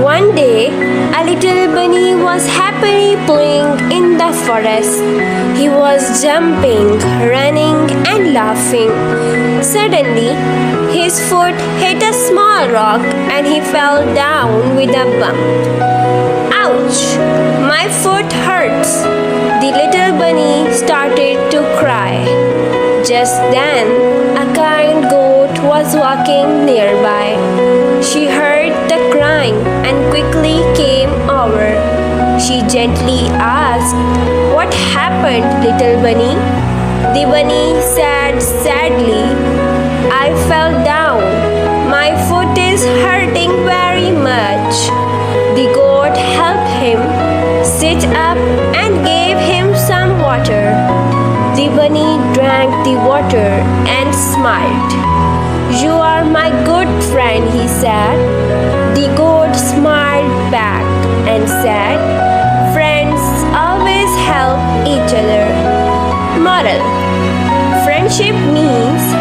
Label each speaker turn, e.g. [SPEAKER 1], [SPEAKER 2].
[SPEAKER 1] One day, a little bunny was happily playing in the forest. He was jumping, running, and laughing. Suddenly, his foot hit a small rock and he fell down with a bump. Ouch! My foot hurts. The little bunny started to cry. Just then, a kind goat was walking nearby. She heard the crying and quickly came over. She gently asked, "What happened, little bunny?" The bunny said sadly, "I fell down. My foot is hurting very much." The goat helped him sit up and gave him some water. The bunny drank the water and smiled. "You are my good friend," he said. The goat smiled back and said, "Friends always help each other." Moral: friendship means